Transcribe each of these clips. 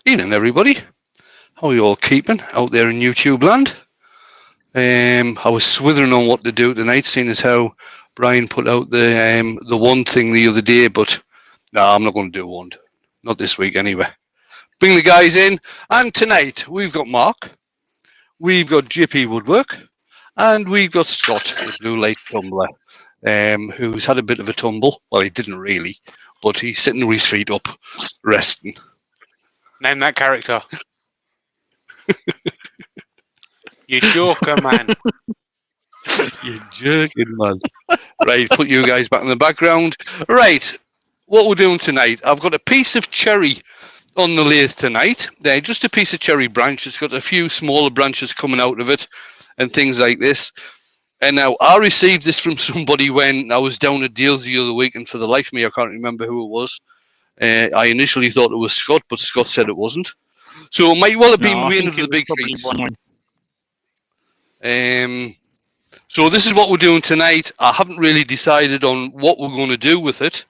Evening, everybody. How are you all keeping out there in YouTube land? I was swithering on what to do tonight, seeing as how Brian put out the one thing the other day, but no, I'm not going to do one. Not this week, anyway. Bring the guys in, and tonight we've got Mark, we've got JP Woodwork, and we've got Scott, the Blue Light Tumbler, who's had a bit of a tumble. Well, he didn't really, but he's sitting with his feet up, resting. Name that character. You joker, man. You jerking, man. Right, put you guys back in the background. Right, what we're doing tonight, I've got a piece of cherry on the lathe tonight. There, just a piece of cherry branch. It's got a few smaller branches coming out of it and things like this. And now I received this from somebody when I was down at Deals the other week, and for the life of me, I can't remember who it was. I initially thought it was Scott, but Scott said it wasn't. So it might well have been one of the big feats. So this is what we're doing tonight. I haven't really decided on what we're going to do with it.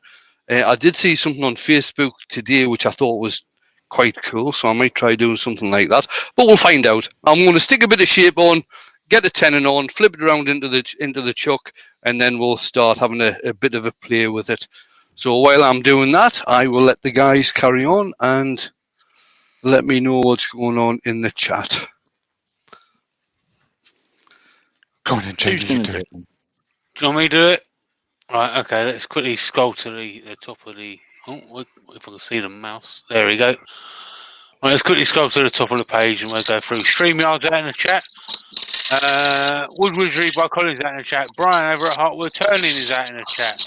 I did see something on Facebook today which I thought was quite cool, so I might try doing something like that. But we'll find out. I'm going to stick a bit of shape on, get a tenon on, flip it around into the chuck, and then we'll start having a bit of a play with it. So while I'm doing that, I will let the guys carry on and let me know what's going on in the chat. Go on and change it. Do you want me to do it? Right, okay, let's quickly scroll to the top of the... Oh, if I can see the mouse. There we go. Right, let's quickly scroll to the top of the page and we'll go through. StreamYard's out in the chat. Woodwizardry by Colin's out in the chat. Brian over at Heartwood Turning is out in the chat,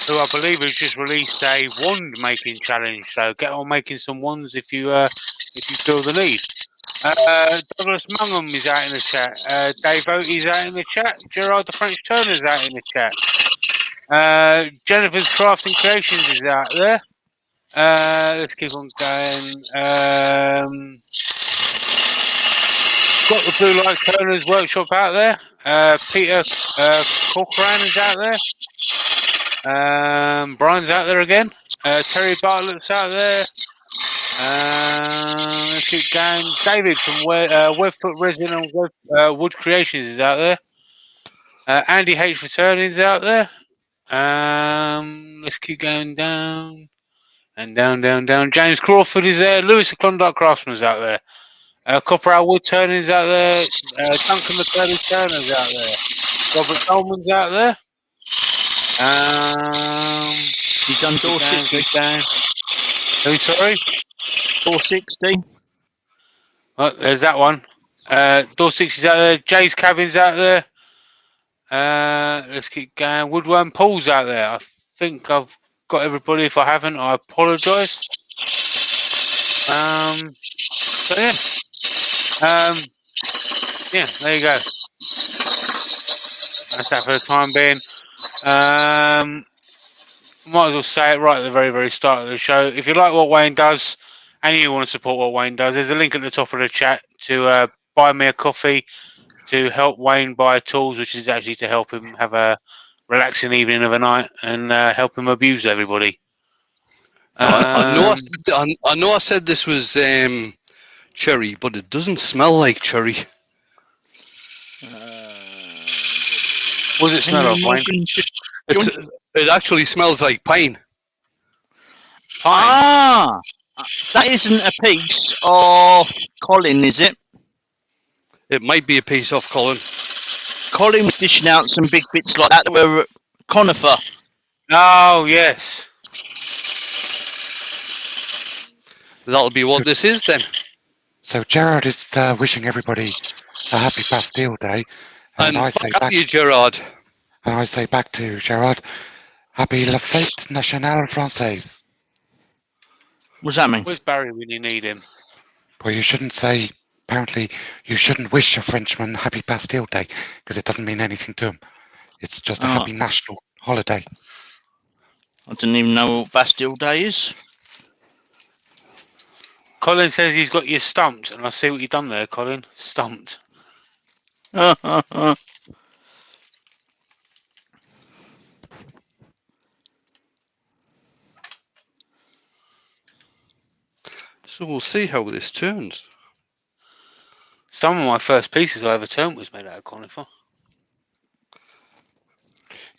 who I believe has just released a wand making challenge. So get on making some wands if you feel the need. Douglas Mungham is out in the chat. Dave Oatey's out in the chat. Gerard the French Turner's out in the chat. Jennifer's Crafts and Creations is out there. Let's keep on going. Got the Blue Light Turner's workshop out there. Peter Corcoran is out there. Brian's out there again. Terry Bartlett's out there. Let's keep going. David from Webfoot Resin and Wood Creations is out there. Andy H Returning is out there. Let's keep going down and down. James Crawford is there. Lewis the Klondike Craftsman is out there. Copper Owl Wood Turning is out there. Duncan McCurdy Turner's out there. Robert Dolman's out there. He's done door 60. Who, sorry? Door 60. Oh, there's that one. Door 60's out there. Jay's Cabin's out there. Let's keep going. Woodworm Paul's out there. I think I've got everybody. If I haven't, I apologise. So yeah. Yeah, there you go. That's that for the time being. Might as well say it right at the very, very start of the show. If you like what Wayne does and you want to support what Wayne does, there's a link at the top of the chat to buy me a coffee to help Wayne buy tools, which is actually to help him have a relaxing evening of a night and help him abuse everybody. I know I said this was cherry, but it doesn't smell like cherry. What does it smell of, Wayne? It actually smells like pine. Ah! That isn't a piece of Colin, is it? It might be a piece off Colin. Colin was dishing out some big bits like that that were conifer. Oh, yes. That'll be what this is then. So Gerard is wishing everybody a happy Bastille Day. And I say back to you, Gerard. And I say back to Gerard, happy la fête nationale française. What does that mean? Where's Barry when you need him? Well, you shouldn't say, apparently, you shouldn't wish a Frenchman happy Bastille Day because it doesn't mean anything to him. It's just a happy national holiday. I didn't even know what Bastille Day is. Colin says he's got you stumped, and I see what you've done there, Colin. Stumped. So we'll see how this turns. Some of my first pieces I ever turned was made out of conifer.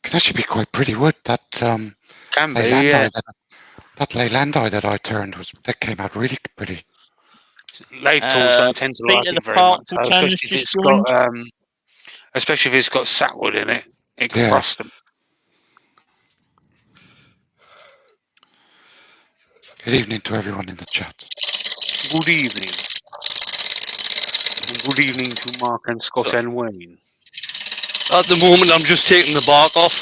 Can actually be quite pretty wood. That Can be, Leyland yeah. that Leyland eye that I turned that came out really pretty. Lathe tools don't tend to like Peter, the it very much, particle so turner's especially if just it's joined. got especially if it's got sapwood in it, it can Yeah. rust them. Good evening to everyone in the chat. Good evening. And good evening to Mark and Scott So- and Wayne. At the moment, I'm just taking the bark off.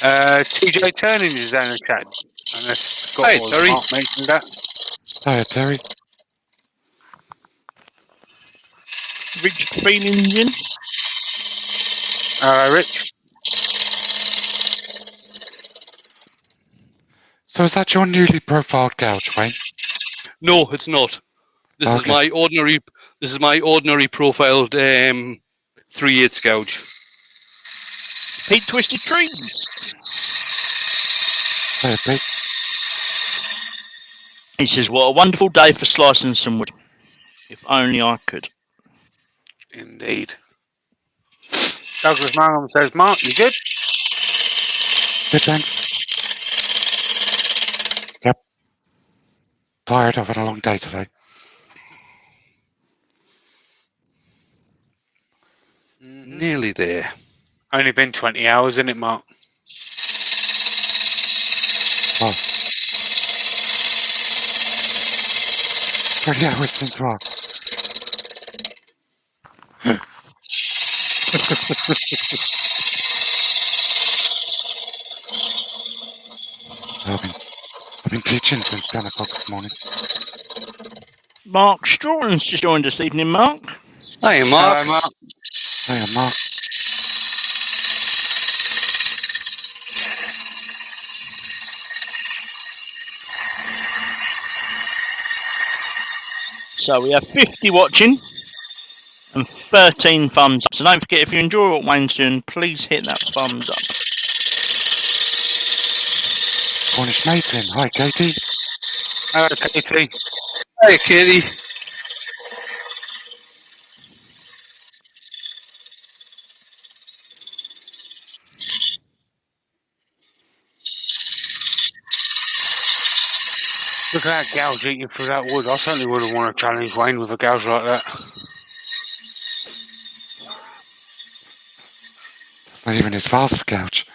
TJ Turning is down in the chat. Unless Scott Hey, or Terry. Mark mentioned that. Hiya, Terry. Richard Feelings in. Rich. So is that your newly profiled gouge, Wayne? No, it's not. This is Okay. my ordinary. This is my ordinary profiled 3/8 gouge. Pete Twisted Trees. Hiya, Pete. He says, "What a wonderful day for slicing some wood. If only I could." Indeed. Douglas Mangum says, Mark, you good? Good, thanks. Yep. Tired. I've had a long day today. Nearly there. Only been 20 hours, isn't it, Mark? Well, 30 hours since rock. I've been teaching since 10 o'clock this morning. Mark Strawton's just joined us evening, Mark. Hi, Mark. Hello, Mark. Hiya, Mark. So we have 50 watching and 13 thumbs up. So don't forget, if you enjoy what Wayne's doing, please hit that thumbs up. Cornish Maiden. Hi, Katie. Hello, Katie. Hey, Katie. Look at that gouge eating through that wood. I certainly wouldn't want to challenge Wayne with a gouge like that. It's not even his fast gouge.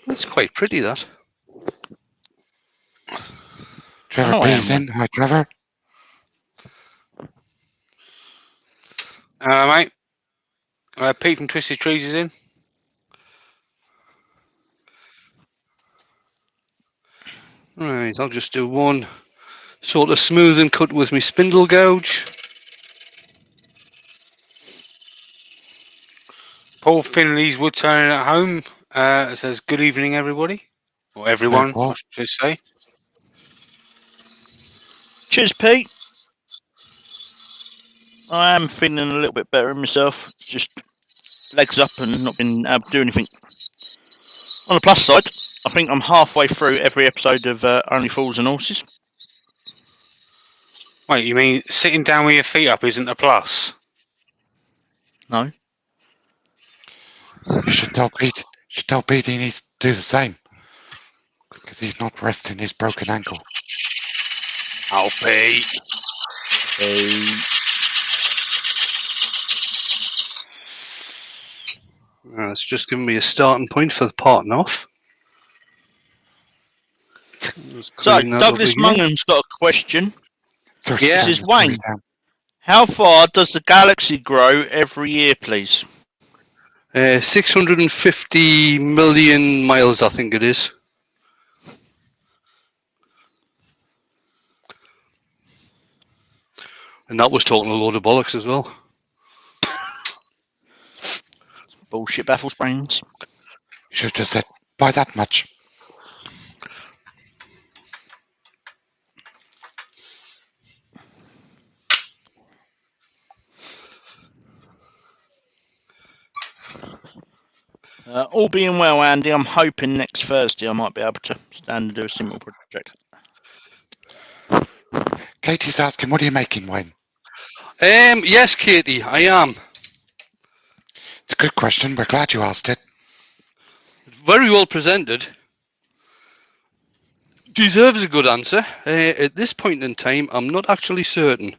That's quite pretty, that. Trevor Oh, P's yeah, in. Hi, Trevor. Hello, mate. Pete from Twisted Trees is in. Right, I'll just do one sort of smooth and cut with my spindle gouge. Paul Finley's wood turning at home says, good evening, everybody. Or everyone, Paul. I should say. Cheers, Pete. I am feeling a little bit better myself. Just legs up and not been able to do anything. On the plus side, I think I'm halfway through every episode of Only Fools and Horses. Wait, you mean sitting down with your feet up isn't a plus? No. You should tell Pete. He needs to do the same. Because he's not resting his broken ankle. Oh, Pete. It's just giving me a starting point for the parting off. So, Douglas Mungham's got a question. So Yeah. This is Wayne. How far does the galaxy grow every year, please? 650 million miles, I think it is. And that was talking a load of bollocks as well. Bullshit baffles brains. You should have just said, by that much. All being well, Andy, I'm hoping next Thursday I might be able to stand and do a simple project. Katie's asking, what are you making, Wayne? Yes, Katie, I am. It's a good question. We're glad you asked it. Very well presented. Deserves a good answer. At this point in time, I'm not actually certain.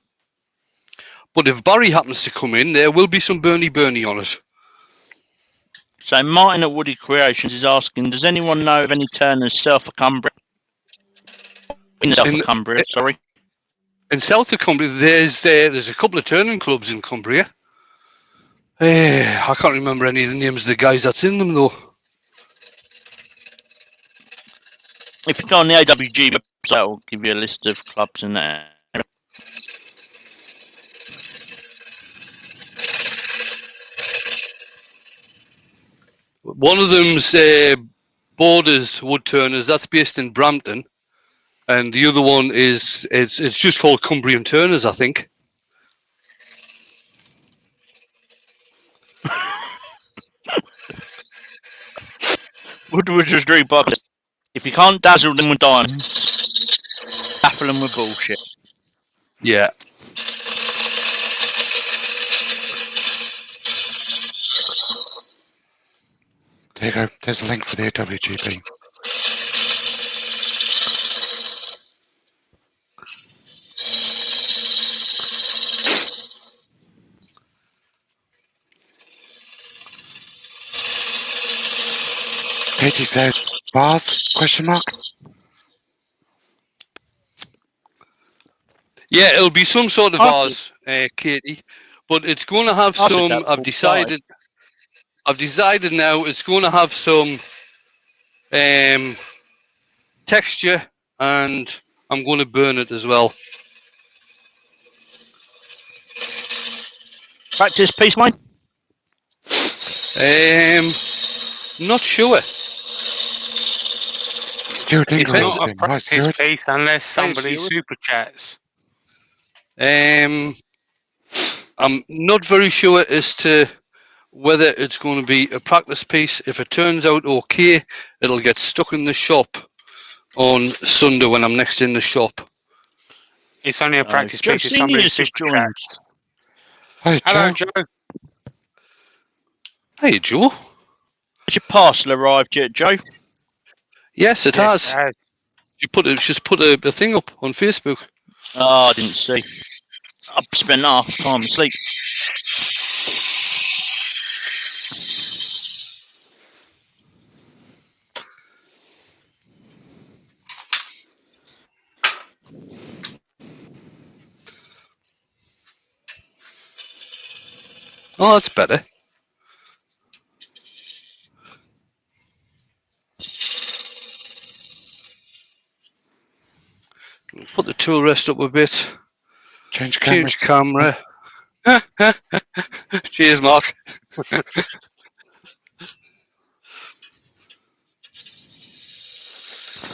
But if Barry happens to come in, there will be some Bernie on it. So Martin at Woody Creations is asking, does anyone know of any turners south of Cumbria? In south of Cumbria, sorry. In south of Cumbria, there's a couple of turning clubs in Cumbria. I can't remember any of the names of the guys that's in them, though. If you go on the AWG website, it'll give you a list of clubs in there. One of them's Borders Wood Turners, that's based in Brampton. And the other one is, it's just called Cumbrian Turners, I think. Woodward's just Drew Buck. If you can't dazzle them with diamonds, baffle them with bullshit. Yeah. There you go. There's a link for the WGB. Katie says, bars, question mark? Yeah, it'll be some sort of bars, Katie. But it's going to have some, I've decided now, it's going to have some texture, and I'm going to burn it as well. Practice piece, Wayne? Not sure. Stuart It's Ingram. not a practice piece unless somebody super chats. I'm not very sure as to whether it's going to be a practice piece. If it turns out okay, it'll get stuck in the shop on Sunday when I'm next in the shop. It's only a practice piece if somebody super chats. Hi, Hello, Joe. Joe. Hey, Joe. Has your parcel arrived yet, Joe? Yes, it has. It has. Just put a thing up on Facebook. Oh, I didn't see. I've spent half the time asleep. Oh, that's better. Put the tool rest up a bit. Change camera. Change camera. Cheers, Mark.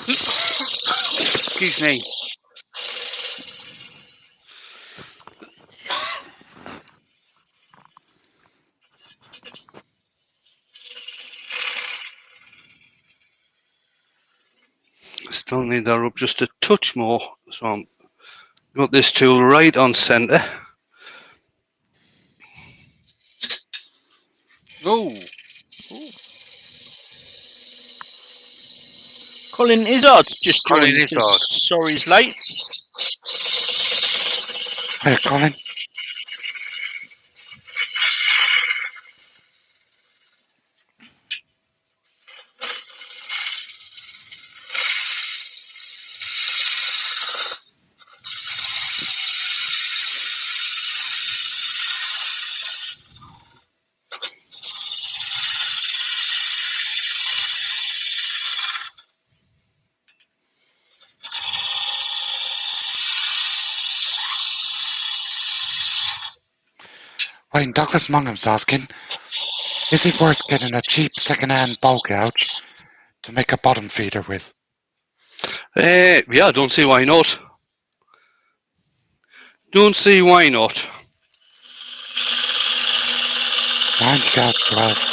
Excuse me. Still need that up just a touch more. So I'm got this tool right on center. Oh. Colin Izzard's just Colin joined. Izzard. Sorry he's late. Hey, Colin. Wayne, Douglas Mungham's asking, is it worth getting a cheap second-hand bowl gouge to make a bottom feeder with? Yeah, I don't see why not. Don't see why not. 90 gouge 12.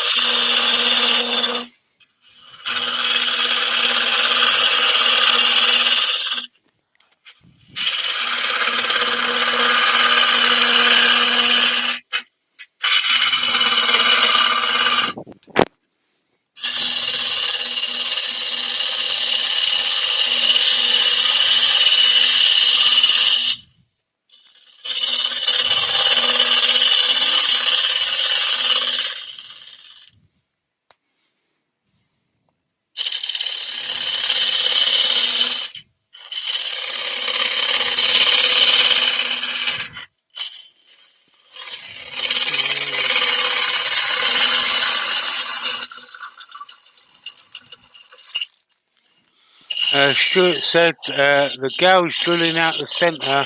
Stuart said the gouge drilling out the centre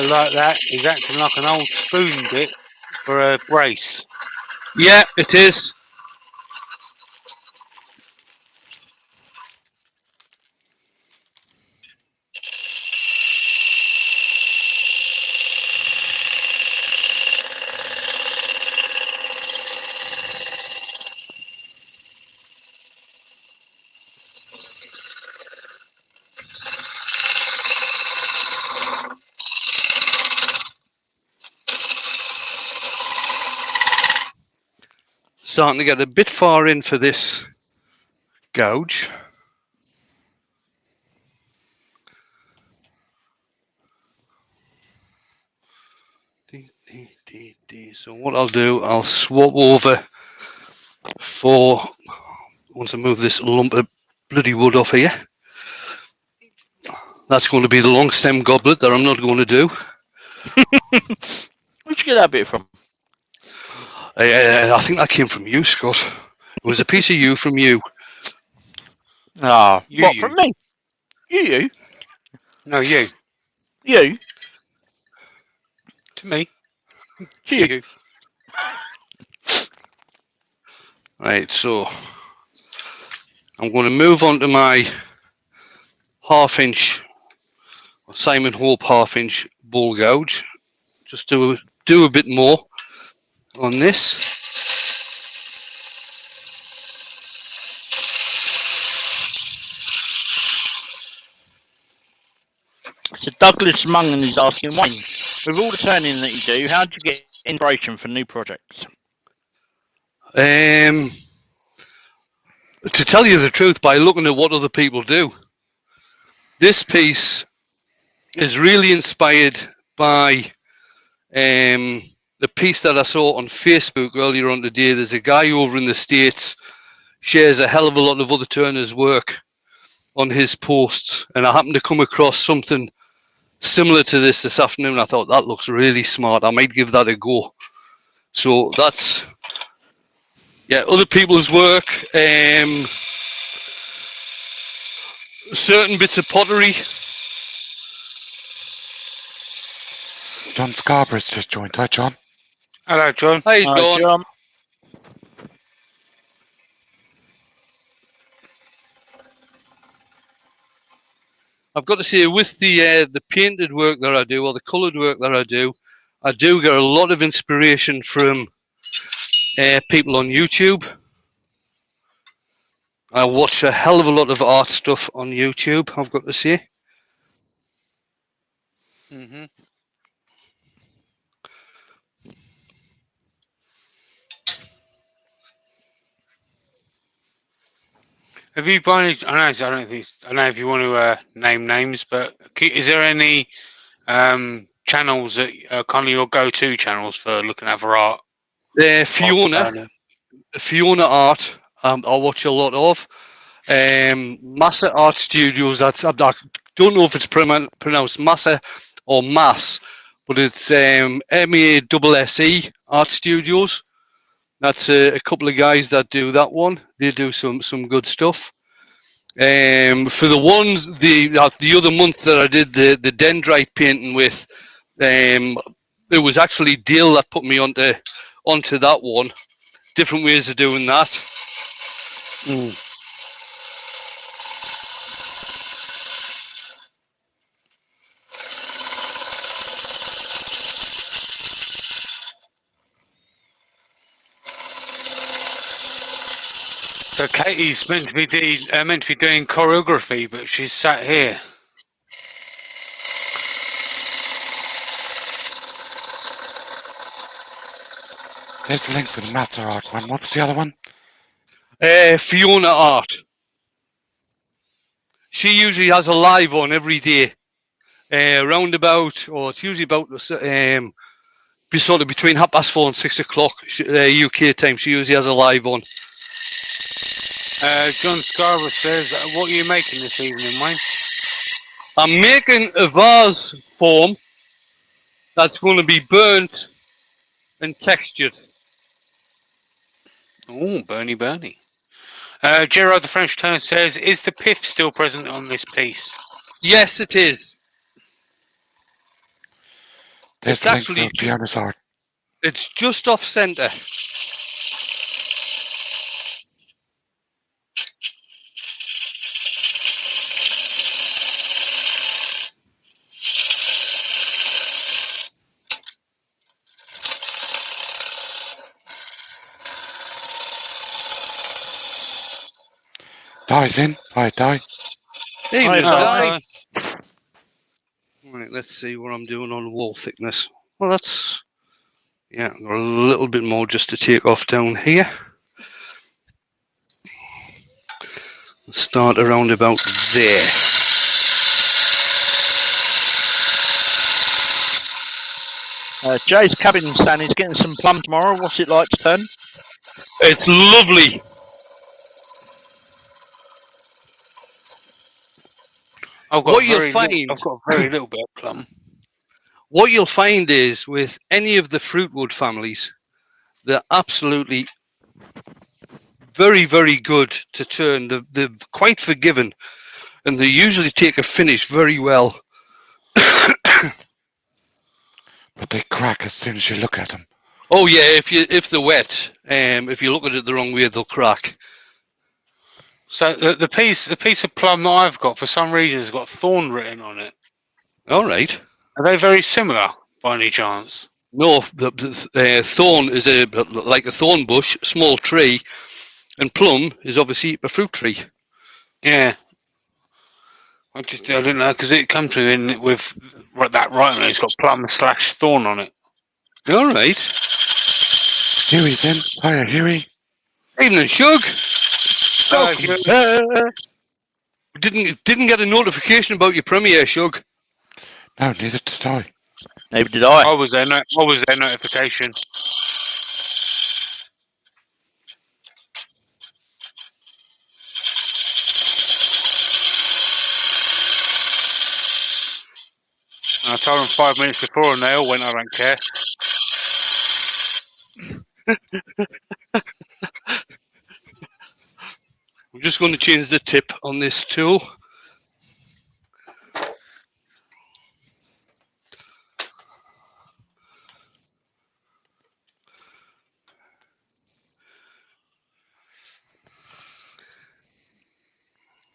like that is acting like an old spoon bit for a brace. Yeah, it is. Starting to get a bit far in for this gouge. So what I'll do, I'll swap over for, once I move this lump of bloody wood off here. That's going to be the long stem goblet that I'm not going to do. Where'd you get that bit from? I think that came from you, Scott. It was a piece of you from you. Ah, You, what, you. from me? You? No, you. You? To me. To you? You. Right, so I'm going to move on to my half-inch Simon Hope half-inch bull gouge. Just do a bit more on this. So Douglas Mungan is asking, Wayne, with all the turning that you do, how do you get inspiration for new projects? To tell you the truth, by looking at what other people do. This piece is really inspired by the piece that I saw on Facebook earlier on today. There's a guy over in the States, shares a hell of a lot of other turners' work on his posts, and I happened to come across something similar to this afternoon. I thought that looks really smart. I might give that a go. So that's, yeah, other people's work. Certain bits of pottery. John Scarborough's just joined. Hi, John. Hello, John. Hi, John. I've got to say, with the painted work that I do, or the coloured work that I do get a lot of inspiration from people on YouTube. I watch a hell of a lot of art stuff on YouTube, I've got to say. Mm-hmm. Have you by any, I don't know if you want to name names, but is there any channels that are kind of your go-to channels for looking at for art? Fiona Art, I watch a lot of. Massa Art Studios, I don't know if it's pronounced Massa or Mass, but it's MASSE Art Studios. That's a couple of guys that do that one. They do some good stuff. For the one, the other month that I did the dendrite painting with, it was actually Dale that put me onto that one. Different ways of doing that. So Katie's meant to be doing choreography, but she's sat here. There's the link for the Massa Art one. What was the other one? Fiona Art. She usually has a live on every day. Around about, or it's usually about sort of between 4:30 and 6 o'clock UK time. She usually has a live on. John Scarborough says, what are you making this evening, Wayne? I'm making a vase form that's going to be burnt and textured. Oh, Bernie. Gerard the French Turn says, is the pith still present on this piece? Yes, it is. There's It's the link actually for Fiona's art. It's just off centre. Die's in. Right, Die. Evening, Hi, Di. Right, let's see what I'm doing on wall thickness. Well, that's, yeah, I've got a little bit more just to take off down here. Start around about there. Jay's cabin saying he's getting some plum tomorrow. What's it like to turn? It's lovely. I've What you'll find, I've got very little bit of plum. what you'll find is with any of the fruitwood families, they're absolutely very, very good to turn. They're quite forgiving, and they usually take a finish very well. But they crack as soon as you look at them. Oh yeah, if they're wet, if you look at it the wrong way, they'll crack. So the piece of plum that I've got, for some reason, has got thorn written on it. All right. Are they very similar, by any chance? No, the thorn is like a thorn bush, small tree, and plum is obviously a fruit tree. Yeah. I didn't know, because it comes to in with that right on it. It's got plum / thorn on it. All right. Huey's in. Hiya, Huey. Evening, Shug. Hello, Didn't get a notification about your premiere, Shug. No, neither did I. Neither did I. I was their notification. I told them 5 minutes before, and they all went, I don't care. I'm just going to change the tip on this tool.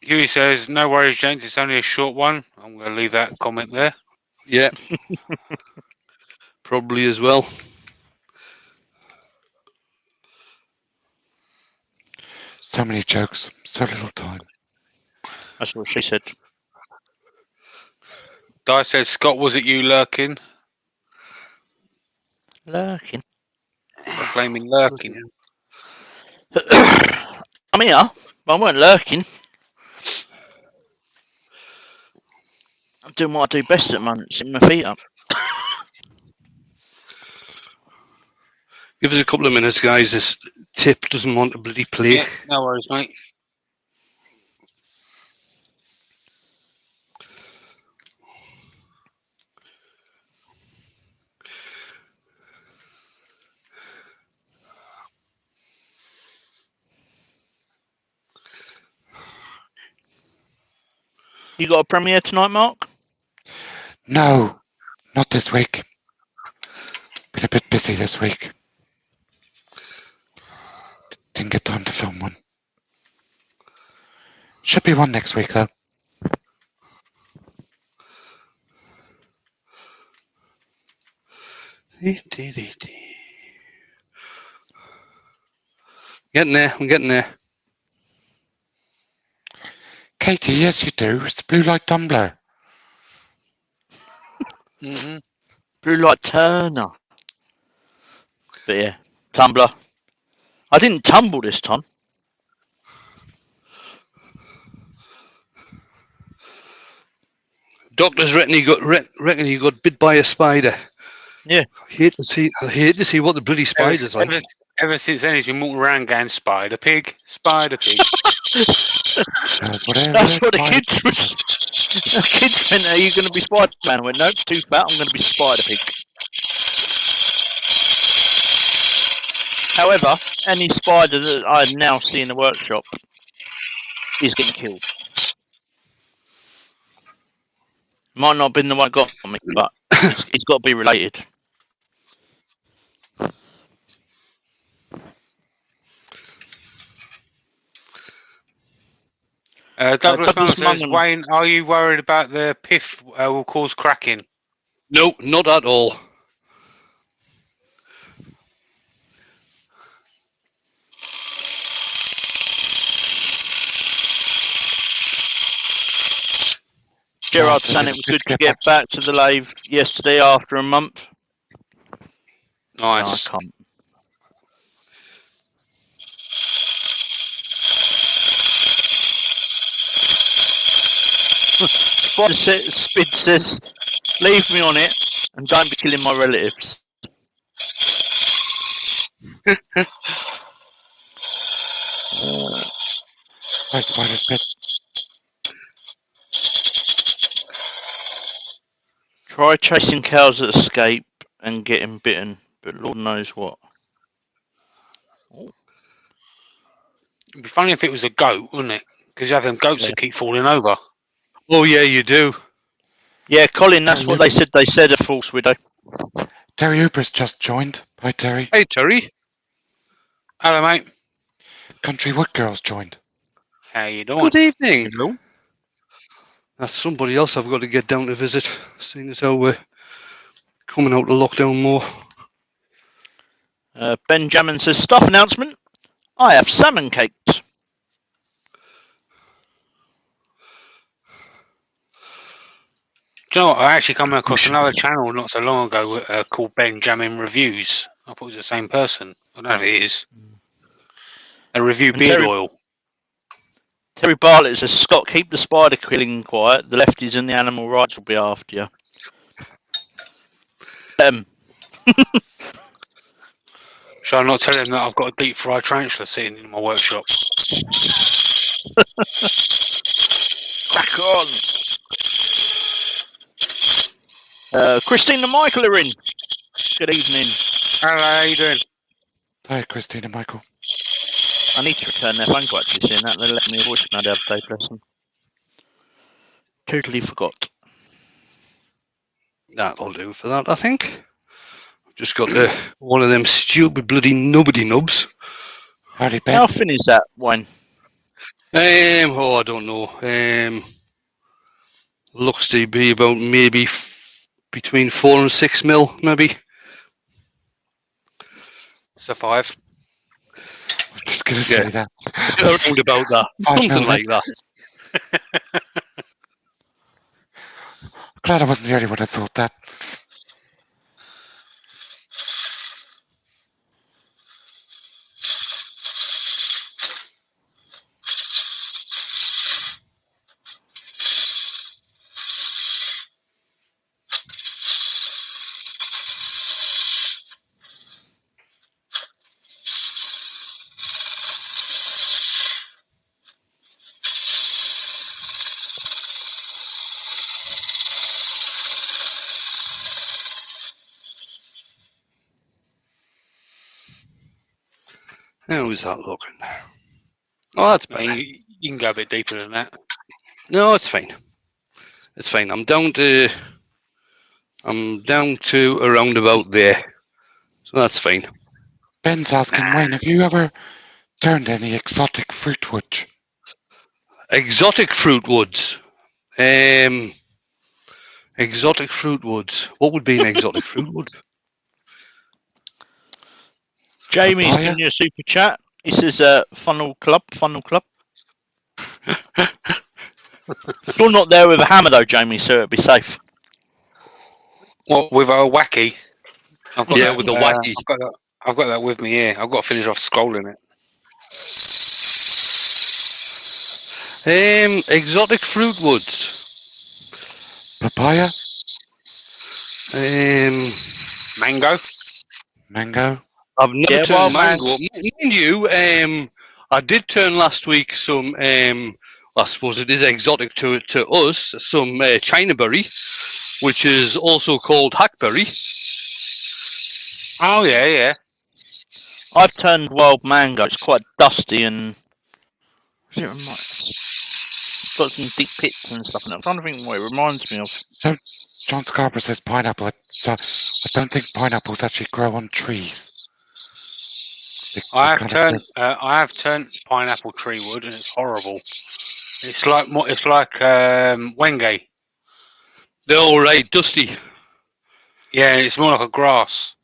Huey says, no worries, James, it's only a short one. I'm going to leave that comment there. Yeah. Probably as well. So many jokes, so little time. That's what she said. Di says, Scott, was it you lurking? Lurking. Stop blaming lurking. I'm here, but I weren't lurking. I'm doing what I do best at the moment, sitting my feet up. Give us a couple of minutes, guys. This tip doesn't want to bloody play. Yeah, no worries, mate. You got a premiere tonight, Mark? No, not this week. Been a bit busy this week. Didn't get time to film one. Should be one next week, though. Getting there. I'm getting there. Katie, yes you do. It's the blue light tumbler. Mm-hmm. Blue Light Turner. But yeah, tumbler. I didn't tumble this time. Doctors reckon he got bit by a spider. Yeah. I hate to see what the bloody spider's like. Ever since then, he's been walking around going, Spider Pig, Spider Pig. Whatever. That's what the kids was. The kids went, are you going to be Spider-Man? I went, nope, too fat, I'm going to be Spider-Pig. However, any spider that I now see in the workshop is getting killed. Might not have been the one that got me, but it's got to be related. Douglas Douglas Munn says, Munn. Wayne, are you worried about the PIF will cause cracking? No, not at all. Gerard saying it was good to get back to the lathe yesterday after a month. Nice. No, I can't. Spid says, leave me on it and don't be killing my relatives. Try chasing cows that escape and getting bitten, but Lord knows what. It'd be funny if it was a goat, wouldn't it? Because you have them goats that keep falling over. Oh yeah, you do. Yeah, Colin, that's what they said. They said a false widow. Terry Hooper's just joined. Hi, Terry. Hey Terry. Hello, mate. Country Wood Girls joined. How you doing? Good evening. Hello. That's somebody else I've got to get down to visit, seeing as how we're coming out of lockdown more. Benjamin says, staff announcement. I have salmon cakes. Do you know what? I actually come across another channel not so long ago called Benjamin Reviews. I thought it was the same person. I don't know if it is. A review And beard Terry- oil. Terry Bartlett says, Scott, keep the spider killing quiet. The lefties and the animal rights will be after you. Shall I not tell him that I've got a deep fried tarantula sitting in my workshop? Crack on. Christine and Michael are in. Good evening. Hello, how you doing? Hi, Christina Michael. I need to return their phone call actually, seeing that. They left me a voicemail the other day, bless them. Totally forgot. That'll do for that, I think. Just got one of them stupid bloody nubbity nubs. Howdy, Ben. How thin is that wine? I don't know. Looks to be about maybe between 4 and 6 mil, maybe. So 5. I'm just going to say that. Around about that. 5 Something mil, like that. Glad I wasn't the only one who thought that. How is that looking? Oh, that's I mean, better. you can go a bit deeper than that. No, it's fine. It's fine. I'm down to around about there. So that's fine. Ben's asking, Wayne, have you ever turned any exotic fruit woods? Exotic fruit woods. Exotic fruit woods. What would be an exotic fruit wood? Jamie's Papaya? given you a super chat. He says, funnel club. You're not there with a hammer though, Jamie, so it'll be safe. What, with a wacky? I've got Yeah, that, with the wacky. I've got that with me here. I've got to finish off scrolling it. Exotic fruit woods. Papaya? Mango? Mango? I've never Yeah, turned well, mango. Mind you, I did turn last week some. I suppose it is exotic to us. Some China berry, which is also called hackberry. Oh, yeah. I've turned wild mango. It's quite dusty and Got some deep pits and stuff. And I'm trying to think what it reminds me of. John Scarborough says pineapple. So I don't think pineapples actually grow on trees. I have turned pineapple tree wood, and it's horrible. It's like Wenge. They're all right, dusty. Yeah, it's more like a grass.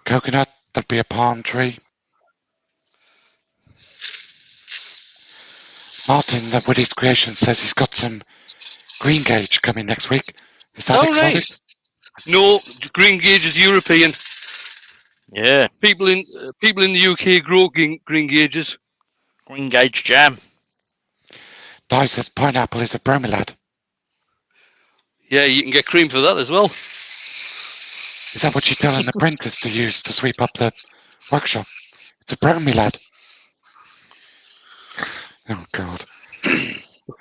Coconut, that'd be a palm tree. Martin, the Woody's Creation, says he's got some green gauge coming next week. Is that exotic? Right. No, green gauge is European. Yeah. People in the UK grow green gauges. Green gauge jam. Di says pineapple is a bromelaad. Yeah, you can get cream for that as well. Is that what you tell an apprentice to use to sweep up the workshop? It's a bromelaad. Oh God.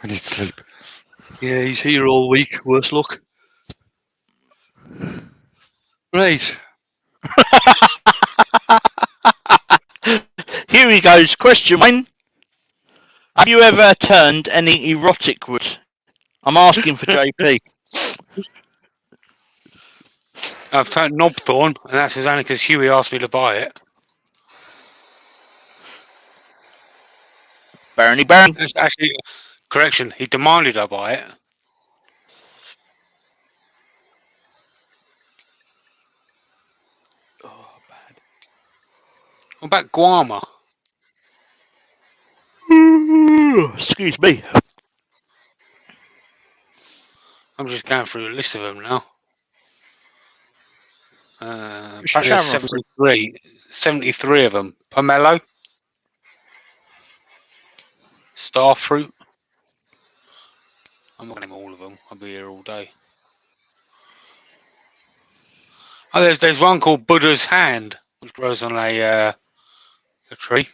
I need sleep. Yeah, he's here all week. Worse luck. Right. Here he goes. Question 1. Have you ever turned any erotic wood? I'm asking for JP. I've turned knobthorn, and that's only because Huey asked me to buy it. Barony. It's actually, correction, he demanded I buy it. Oh, bad. What about Guama? Excuse me. I'm just going through a list of them now. Shower Apparently 73 of them. Pomelo. Starfruit. I'm not going to name all of them. I'll be here all day. Oh, there's one called Buddha's Hand, which grows on a tree.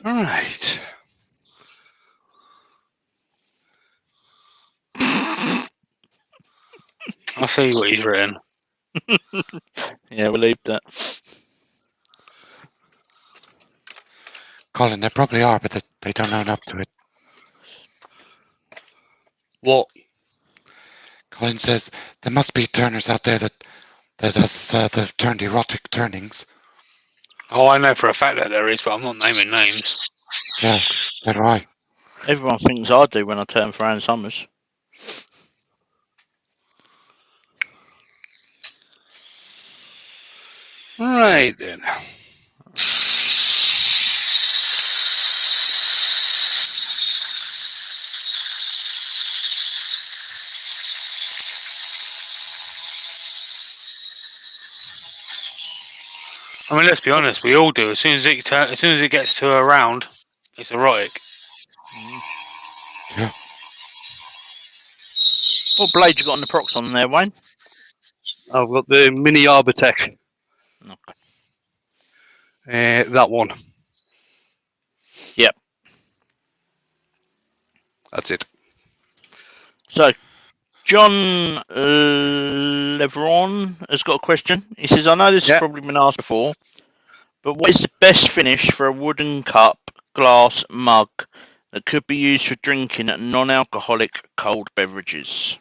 All right. I'll see what he's written. Yeah, we'll leave that. Colin, there probably are, but they don't own up to it. What? Colin says there must be turners out there that have turned erotic turnings. Oh, I know for a fact that there is, but I'm not naming names. Yeah, so do I. Everyone thinks I do when I turn for Ann Summers. Right then. I mean, let's be honest, we all do. As soon as it gets to a round, it's erotic. Yeah. What blade you got on the procs on there, Wayne? I've got the mini Arbortech. Okay. That one. Yep. That's it. So, John Leveron has got a question. He says, I know this has probably been asked before, but what is the best finish for a wooden cup, glass, mug that could be used for drinking non-alcoholic cold beverages?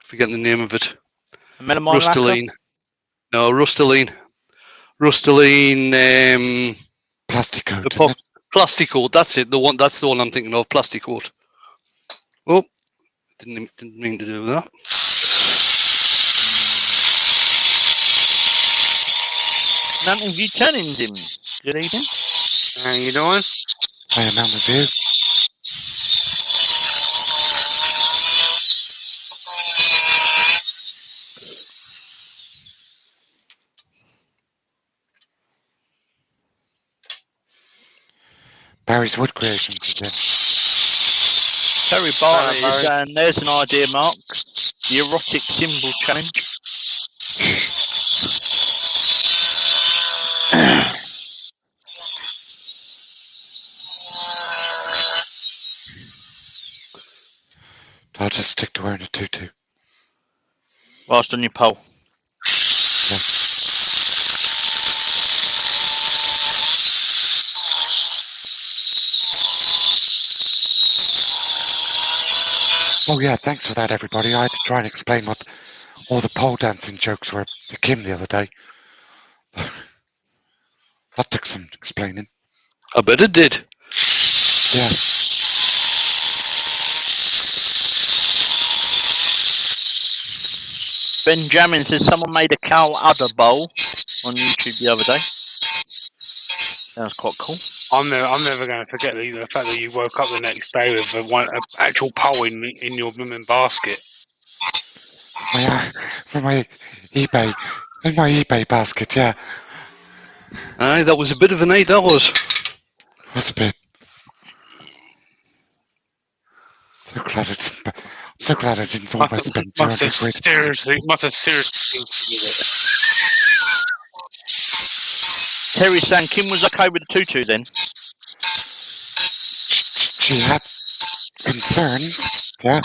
Forgetting the name of it. Melamine Rustaline. lacquer? No, Rustaline. Rustaline. Plasticoat. Plasticoat. That's it. That's the one I'm thinking of. Plasticoat. Oh, didn't mean to do that. Mountain View Turnings in. Good evening. How you doing? Hi, Mountain View. Barry's Wood Creations is there. Terry Bartlett is saying, there's an idea, Mark. The erotic symbol challenge. wearing a tutu. Whilst on your pole. Yeah. Oh yeah, thanks for that, everybody. I had to try and explain what all the pole dancing jokes were to Kim the other day. That took some explaining. I bet it did. Yeah. Benjamin says someone made a cow udder bowl on YouTube the other day. Sounds quite cool. I'm never going to forget the fact that you woke up the next day with an actual pole in your blooming basket. For my eBay, in my eBay basket, yeah. Aye, that was a bit of a night, that was. That's a bit. So glad I didn't. I'm so glad I didn't fall by spending 200 quid. Must have seriously it. Terry's saying Kim was okay with the tutu then. She had concerns, yeah.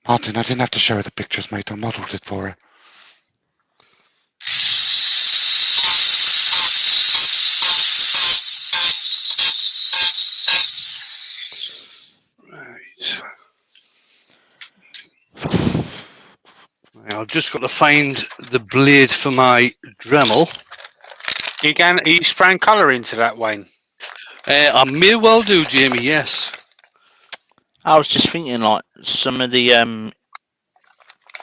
Martin, I didn't have to show her the pictures, mate. I modelled it for her. Right. I've just got to find the blade for my Dremel. Are you spraying colour into that, Wayne? I may well do, Jamie, yes. I was just thinking like some of the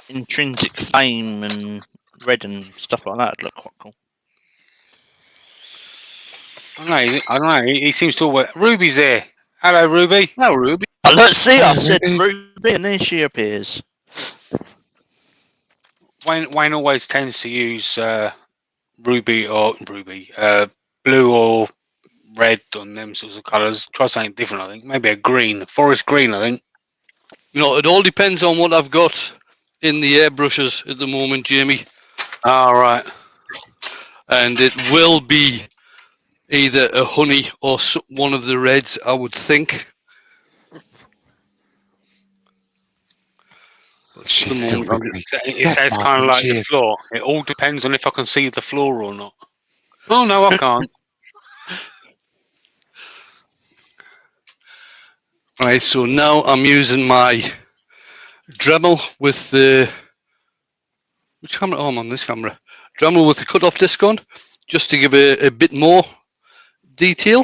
intrinsic flame and red and stuff like that would look quite cool. I don't know. He seems to always... Ruby's there. Hello, Ruby. Hello, Ruby. Oh, let's see. I said Ruby. Ruby, and there she appears. Wayne always tends to use blue or red on them sorts of colours. Try something different, I think. Maybe a green, forest green, I think. You know, it all depends on what I've got in the airbrushes at the moment, Jamie. All right. And it will be either a honey or one of the reds, I would think. She's still with me. It says kind of like the floor. It all depends on if I can see the floor or not. Oh, no, I can't. Right, so now I'm using my Dremel with the... Which camera? Oh, I'm on this camera. Dremel with the cut-off disc on, just to give a bit more detail.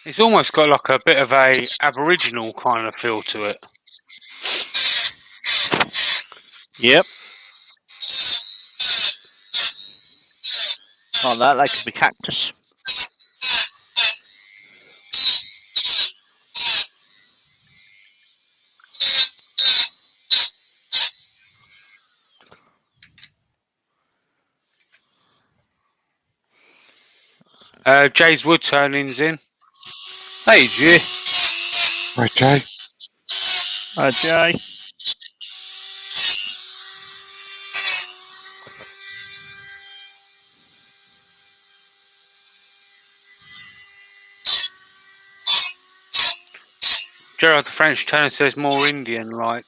It's almost got like a bit of a Aboriginal kind of feel to it. Yep. Like that, they could be cactus. Jay's wood turning's in. Hey, Jay. Right, Jay. Hi, Jay. Gerard the French turner says more Indian-like.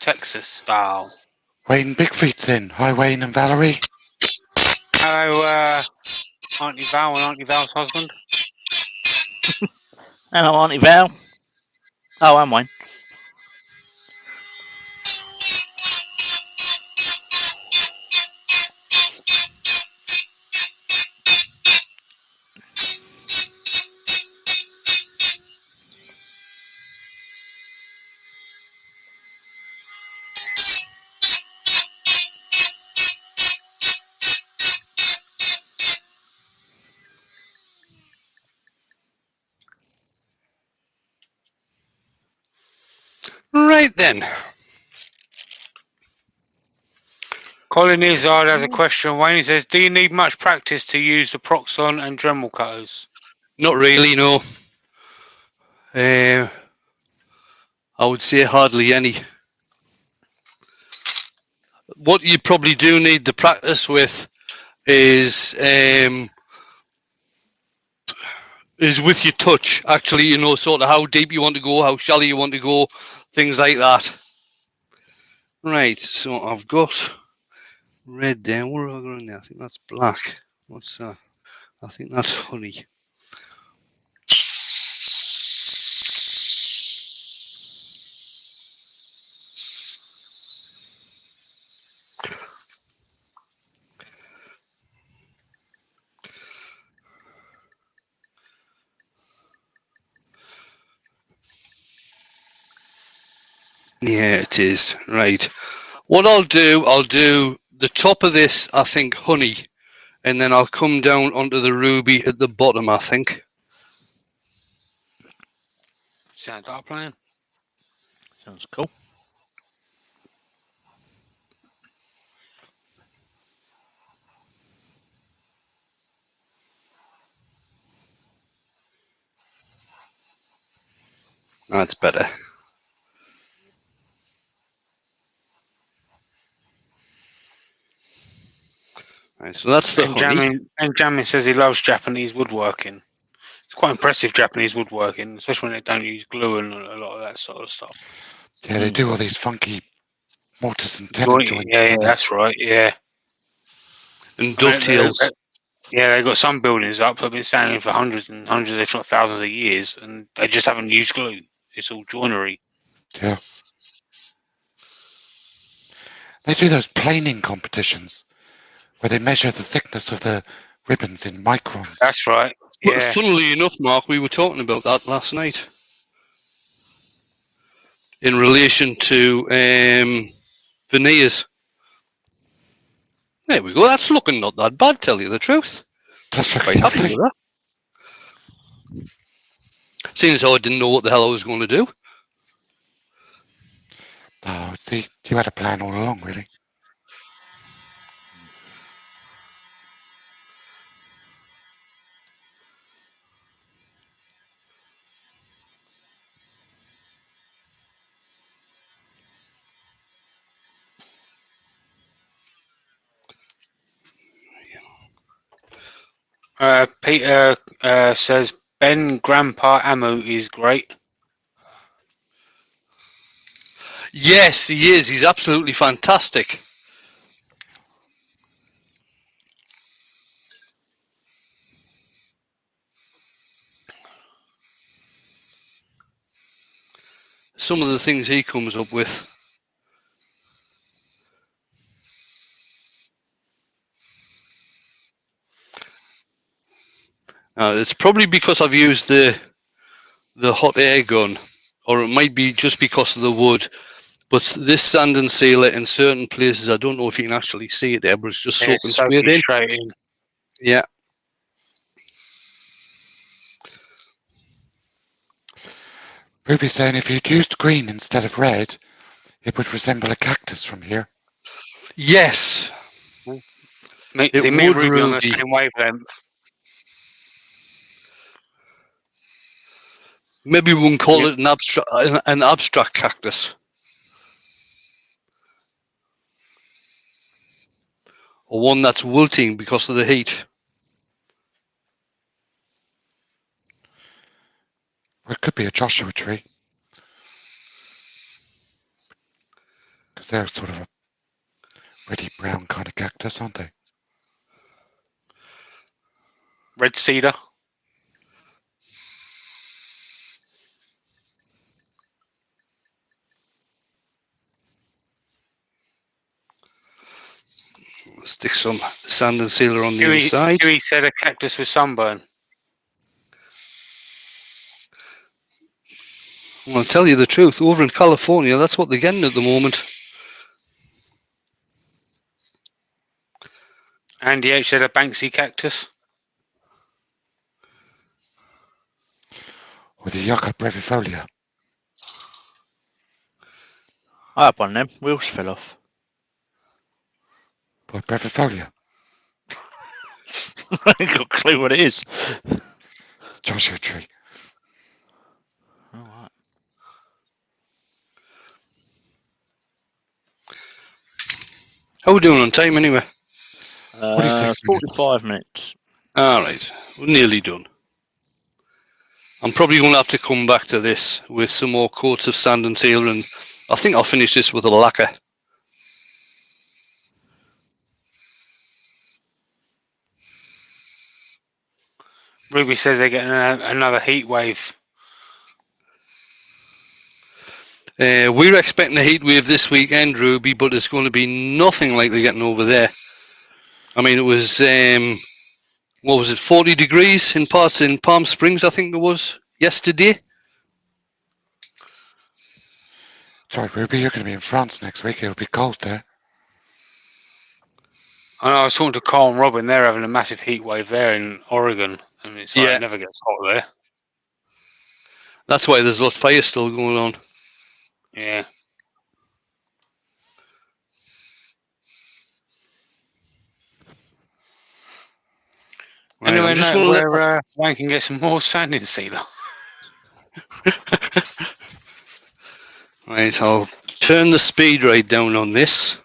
Texas style. Wayne Bigfeet's in. Hi, Wayne and Valerie. Hello, Auntie Val and Auntie Val's husband. Hello, Auntie Val. Oh, I'm Wayne. Right then. Colin Izzard has a question. Wayne, he says, do you need much practice to use the Proxon and Dremel cutters? Not really, no. I would say hardly any. What you probably do need the practice with is with your touch. Actually, you know, sort of how deep you want to go, how shallow you want to go, things like that. Right, so I've got red there. What have I got in there? I think that's black. What's that? I think that's honey. Yeah, it is. Right. What I'll do the top of this, I think, honey, and then I'll come down onto the ruby at the bottom, I think. Sounds like a plan. Sounds cool. That's better. Right, so that's the honey. Benjamin says he loves Japanese woodworking. It's quite impressive Japanese woodworking, especially when they don't use glue and a lot of that sort of stuff. Yeah, they do all these funky mortars and tenon joints. Yeah, that's right. Yeah, And dovetails. Yeah, they've got some buildings up that have been standing for hundreds and hundreds, if not thousands of years, and they just haven't used glue. It's all joinery. Yeah. They do those planing competitions where they measure the thickness of the ribbons in microns. That's right. Well, Yeah. funnily enough, Mark, we were talking about that last night in relation to veneers. There we go. That's looking not that bad, tell you the truth. That's Quite happy with that. Seeing as how I didn't know what the hell I was going to do. Oh, see, you had a plan all along, really. Peter says Ben Grandpa Amu is great. Yes, he is. He's absolutely fantastic. Some of the things he comes up with. It's probably because I've used the hot air gun, or it might be just because of the wood. But this sand and sealer in certain places, I don't know if you can actually see it there, but it's just soaking straight in. Yeah. Ruby's saying if you'd used green instead of red, it would resemble a cactus from here. Yes. Me and Ruby on the same wavelength. Maybe we can call it an abstract cactus. Or one that's wilting because of the heat. Or it could be a Joshua tree. Because they're sort of a reddy brown kind of cactus, aren't they? red cedar. Stick some sand and sealer on the Huey inside. said a cactus with sunburn. I'll tell you the truth, over in California, that's what they're getting at the moment. Andy H said a Banksy cactus. With the Yucca brevifolia. I had one of them. Wheels fell off. By brevifolia. I ain't got a clue what it is. It's Joshua tree. All right. How are we doing on time anyway? 46 minutes. 45 minutes. All right, we're nearly done. I'm probably going to have to come back to this with some more coats of sand and sealer, and I think I'll finish this with a lacquer. Ruby says they're getting another heat wave. We're expecting a heat wave this weekend, Ruby, but it's going to be nothing like they're getting over there. I mean, it was, what was it, 40 degrees in parts in Palm Springs, I think it was, yesterday. Sorry, Ruby, you're going to be in France next week. It'll be cold there. I know, I was talking to Carl and Robin. They're having a massive heat wave there in Oregon, and it's like it never gets hot there. That's why there's a lot of fire still going on. Yeah. Right, Anyway, I'm just no, gonna where Wayne can get some more sanding sealer. Right, I'll turn the speed right down on this.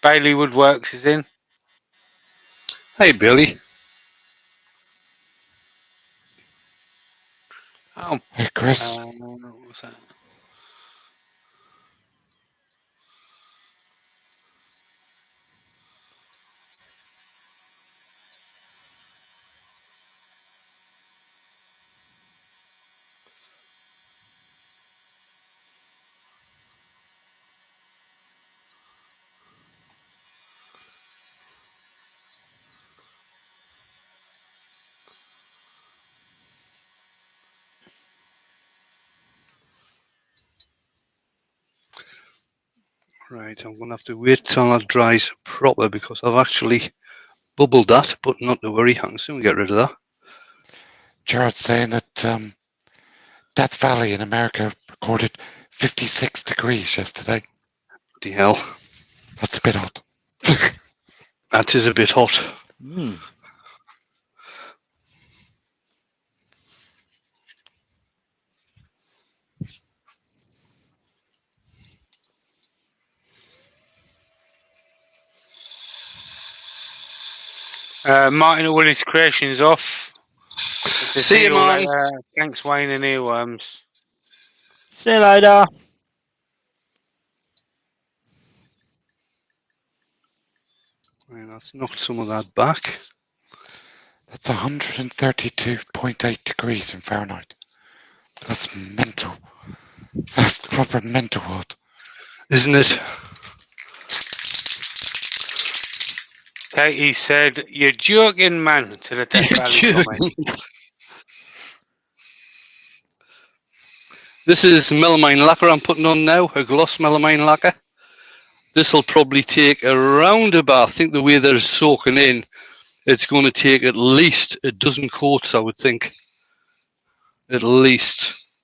Bailey Woodworks is in. Hey, Billy. Oh, Hey, Chris. what's that? Right, I'm going to have to wait till that dries proper because I've actually bubbled that, but not to worry, I can soon get rid of that. Gerard's saying that Death Valley in America recorded 56 degrees yesterday. Bloody hell. That's a bit hot. That is a bit hot. Martin Willis Creations off. See you, Martin. Thanks, Wayne and Earworms. See you later. Right, let's knock some of that back. That's 132.8 degrees in Fahrenheit. That's mental. That's proper mental hot. Isn't it? Katie said, "You're joking, man," to the Death Valley comment. This is melamine lacquer I'm putting on now, a gloss melamine lacquer. This will probably take around about, I think the way they're soaking in, it's going to take at least a dozen coats, I would think. At least.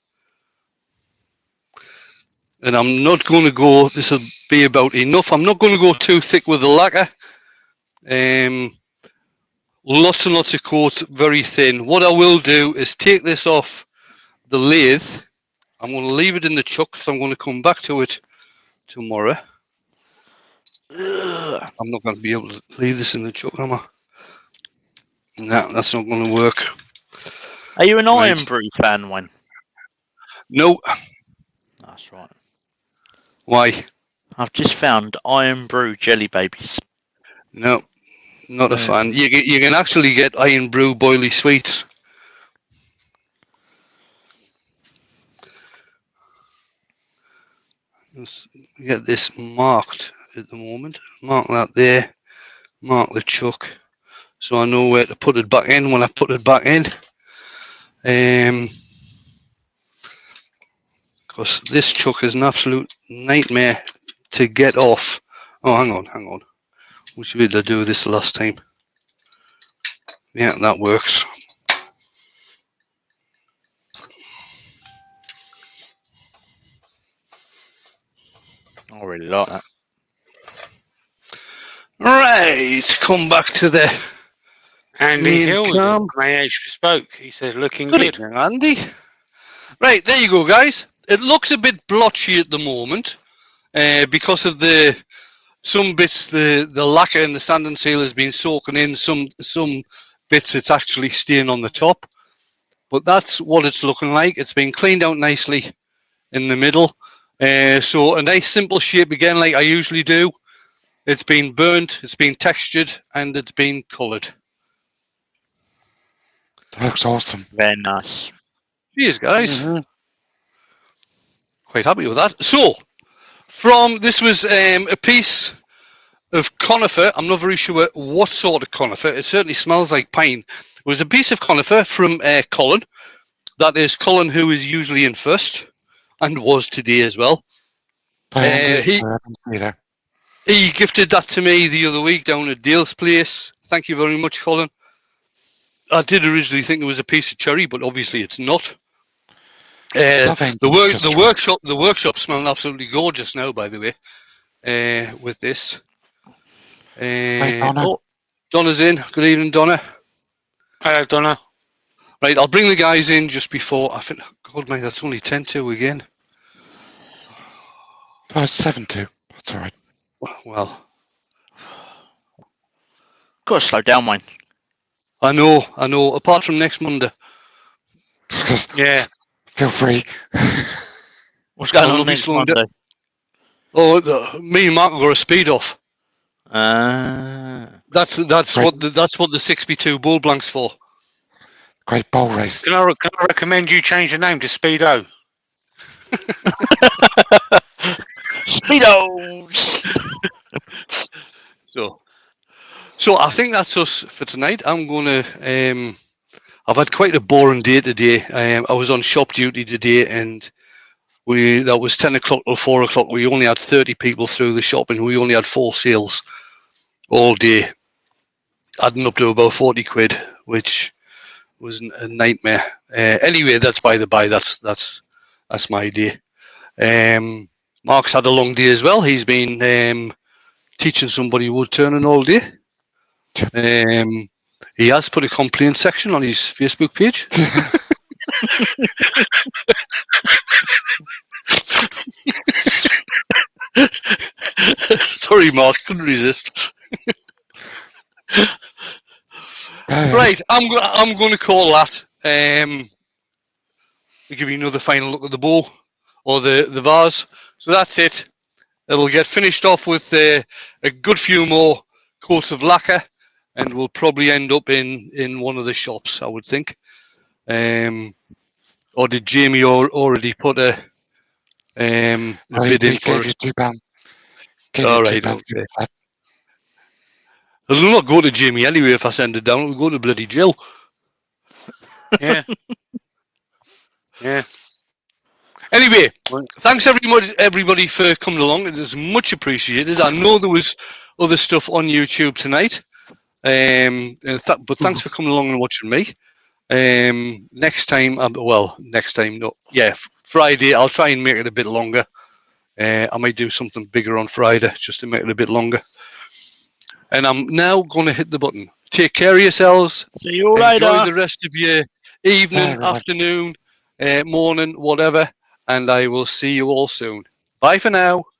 And I'm not going to go, this will be about enough. I'm not going to go too thick with the lacquer. Lots and lots of coat, very thin. What I will do is take this off the lathe I'm going to leave it in the chuck because I'm going to come back to it tomorrow. Ugh. I'm not going to be able to leave this in the chuck, am I? No, that's not going to work. Are you an Right. Iron Brew fan, Wayne? No. That's right. Why? I've just found Iron Brew jelly babies. No, not a fan. You can actually get Iron Brew boilie sweets. Let's get this marked at the moment. Mark that there. Mark the chuck, so I know where to put it back in when I put it back in. Because this chuck is an absolute nightmare to get off. Oh, hang on. Which way did I do this last time? Yeah, that works. I really like that. Right, come back to the Andy main Hill cam. from AH Bespoke. He says, looking Good good. evening, Andy. Right, there you go, guys. It looks a bit blotchy at the moment because of some bits the lacquer and the sand and seal has been soaking in. Some bits it's actually staying on the top, but that's what it's looking like. It's been cleaned out nicely in the middle. So a nice simple shape again, like I usually do. It's been burnt, it's been textured, and it's been coloured. Looks awesome. Very nice. Cheers, guys. Quite happy with that. So, this was a piece of conifer. I'm not very sure what sort of conifer. It certainly smells like pine. It was a piece of conifer from Colin. That is Colin, who is usually in first, and was today as well. He gifted that to me the other week down at Dale's place. Thank you very much, Colin. I did originally think it was a piece of cherry, but obviously it's not. The workshop smelling absolutely gorgeous now, by the way. With this. Hey, Donna. Oh, Donna's in. Good evening, Donna. Hello, Donna. Right, I'll bring the guys in just before. I think, God, mate, that's only 10-2 again. Oh, it's 7-2. That's all right. Well, Got to slow down, Wayne. I know. Apart from next Monday. Yeah. Feel free. What's going I'll on be next slowing Monday? Me and Mark have got a speed off. That's Great. what the 6x2 bull blank's for. Great bowl race. Can I recommend you change the name to Speedo? Speedos! So I think that's us for tonight. I'm gonna. I've had quite a boring day today. I was on shop duty today, and that was 10 o'clock till 4 o'clock. We only had 30 people through the shop, and we only had 4 sales all day, adding up to about 40 quid, which was a nightmare. Anyway, that's by the by. That's my day. Mark's had a long day as well. He's been teaching somebody wood turning all day. He has put a complaint section on his Facebook page. Sorry, Mark, couldn't resist. Right, I'm going to call that. We'll give you another final look at the bowl or the vase. So that's it. It'll get finished off with a good few more coats of lacquer, and we'll probably end up in one of the shops, I would think. Or did Jamie already put a bid in for us? £2. All right, okay. It'll not go to Jamie anyway if I send it down. It'll go to bloody Jill. Yeah. Yeah. Anyway, thanks everybody for coming along. It is much appreciated. I know there was other stuff on YouTube tonight, but thanks for coming along and watching me. Next time, Friday, I'll try and make it a bit longer. I might do something bigger on Friday just to make it a bit longer. And I'm now going to hit the button. Take care of yourselves. See you later. Enjoy the rest of your evening, afternoon, morning, whatever. and I will see you all soon. Bye for now.